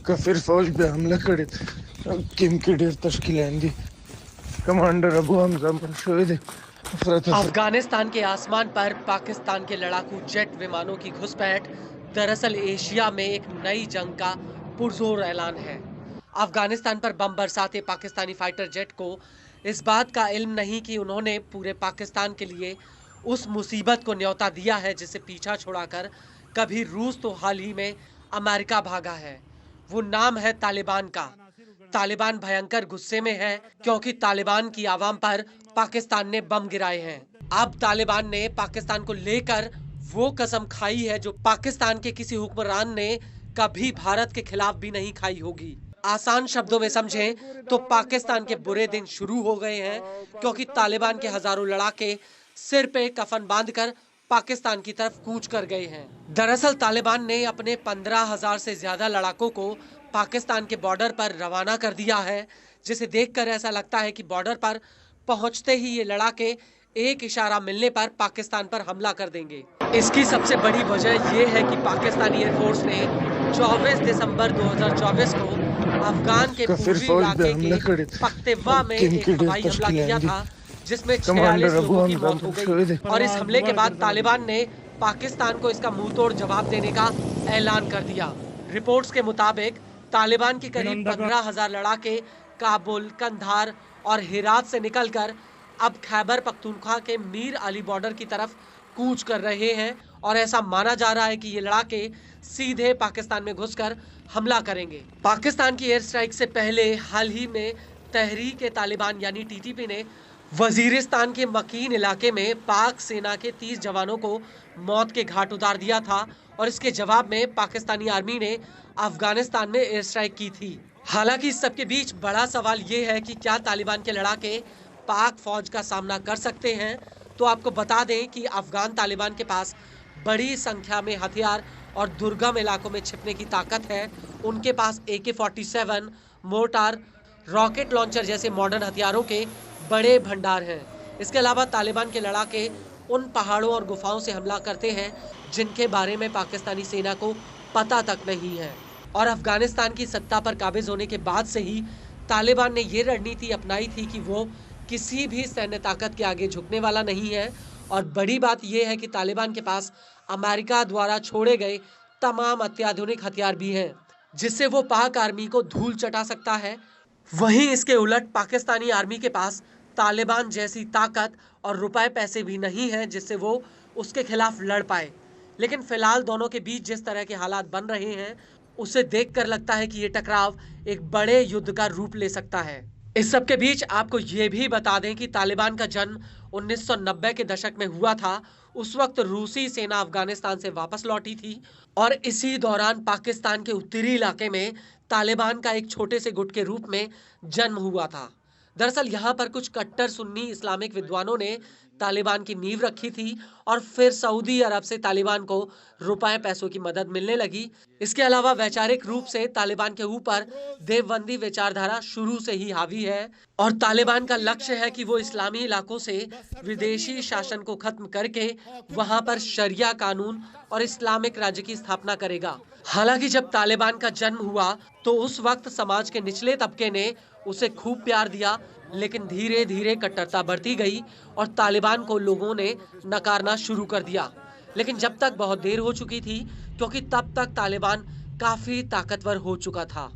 कफिर फौज पे हमला करे किम की ढेर तश्कीलें दी कमांडर अबू हमजा शहीद अफगानिस्तान के आसमान पर पाकिस्तान के लड़ाकू जेट विमानों की घुसपैठ दरअसल एशिया में एक नई जंग का पुरजोर ऐलान है। अफगानिस्तान पर बम बरसाते पाकिस्तानी फाइटर जेट को इस बात का इल्म नहीं कि उन्होंने पूरे पाकिस्तान के लिए उस मुसीबत को न्योता दिया है जिसे पीछा छुड़ाकर कभी रूस तो हाल ही में अमेरिका भागा है। वो नाम है तालिबान का। तालिबान भयंकर गुस्से में है क्योंकि तालिबान की आवाम पर पाकिस्तान ने बम गिराए हैं। अब तालिबान ने पाकिस्तान को लेकर वो कसम खाई है जो पाकिस्तान के किसी हुक्मरान ने कभी भारत के खिलाफ भी नहीं खाई होगी। आसान शब्दों में समझें तो पाकिस्तान के बुरे दिन शुरू हो गए हैं क्योंकि तालिबान के हजारों लड़ाके सिर पे कफन बांधकर पाकिस्तान की तरफ कूच कर गए हैं। दरअसल तालिबान ने अपने 15,000 से ज्यादा लड़ाकों को पाकिस्तान के बॉर्डर पर रवाना कर दिया है, जिसे देखकर ऐसा लगता है कि बॉर्डर पर पहुंचते ही ये लड़ाके एक इशारा मिलने पर पाकिस्तान पर हमला कर देंगे। इसकी सबसे बड़ी वजह ये है कि पाकिस्तानी एयरफोर्स ने 24 दिसंबर 2024 को अफगान के पूर्वी इलाके के पख्तवा में एक हवाई हमला किया था जिसमें 46 लोगों की मौत हो गई और इस हमले के बाद तालिबान ने पाकिस्तान को इसका मुंहतोड़ जवाब देने का ऐलान कर दिया। रिपोर्ट्स के मुताबिक तालिबान की करीब 15,000 लड़ाके काबुल, कंधार और हेरात से निकलकर अब खैबर पख्तूनख्वा के मीर अली बॉर्डर की तरफ कूच कर रहे हैं और ऐसा माना जा रहा है कि ये लड़ाके सीधे पाकिस्तान में घुसकर हमला करेंगे। पाकिस्तान की एयर स्ट्राइक से पहले हाल ही में तहरीक तालिबान यानी टीटीपी ने वजीरिस्तान के मकीन इलाके में पाक सेना के 30 जवानों को मौत के घाट उतार दिया था और इसके जवाब में पाकिस्तानी आर्मी ने अफगानिस्तान में एयर स्ट्राइक की थी। हालांकि इस सबके बीच बड़ा सवाल ये है कि क्या तालिबान के लड़ाके पाक फौज का सामना कर सकते हैं। तो आपको बता दें कि अफगान तालिबान के पास बड़ी संख्या में हथियार और दुर्गम इलाकों में छिपने की ताकत है। उनके पास AK-47, मोर्टार, रॉकेट लॉन्चर जैसे मॉडर्न हथियारों के बड़े भंडार हैं। इसके अलावा तालिबान के लड़ाके उन पहाड़ों और गुफाओं से हमला करते हैं जिनके बारे में पाकिस्तानी सेना को पता तक नहीं है। और अफगानिस्तान की सत्ता पर काबिज होने के बाद से ही तालिबान ने ये रणनीति अपनाई थी कि वो किसी भी सैन्य ताकत के आगे झुकने वाला नहीं है। और बड़ी बात यह है कि तालिबान के पास अमेरिका द्वारा छोड़े गए तमाम अत्याधुनिक हथियार भी हैं जिससे वो पाक आर्मी को धूल चटा सकता है। वहीं इसके उलट पाकिस्तानी आर्मी के पास तालिबान जैसी ताकत और रुपए पैसे भी नहीं हैं जिससे वो उसके खिलाफ लड़ पाए। लेकिन फिलहाल दोनों के बीच जिस तरह के हालात बन रहे हैं उसे देखकर लगता है कि ये टकराव एक बड़े युद्ध का रूप ले सकता है। इस सब के बीच आपको ये भी बता दें कि तालिबान का जन्म 1990 के दशक में हुआ था। उस वक्त रूसी सेना अफगानिस्तान से वापस लौटी थी और इसी दौरान पाकिस्तान के उत्तरी इलाके में तालिबान का एक छोटे से गुट के रूप में जन्म हुआ था। दरअसल यहाँ पर कुछ कट्टर सुन्नी इस्लामिक विद्वानों ने तालिबान की नींव रखी थी और फिर सऊदी अरब से तालिबान को रुपए पैसों की मदद मिलने लगी। इसके अलावा वैचारिक रूप से तालिबान के ऊपर देवबंदी विचारधारा शुरू से ही हावी है और तालिबान का लक्ष्य है कि वो इस्लामी इलाकों से विदेशी शासन को खत्म करके वहां पर शरिया कानून और इस्लामिक राज्य की स्थापना करेगा। हालांकि जब तालिबान का जन्म हुआ तो उस वक्त समाज के निचले तबके ने उसे खूब प्यार दिया, लेकिन धीरे धीरे कट्टरता बढ़ती गई और तालिबान को लोगों ने नकारना शुरू कर दिया। लेकिन जब तक बहुत देर हो चुकी थी क्योंकि तब तक तालिबान काफी ताकतवर हो चुका था।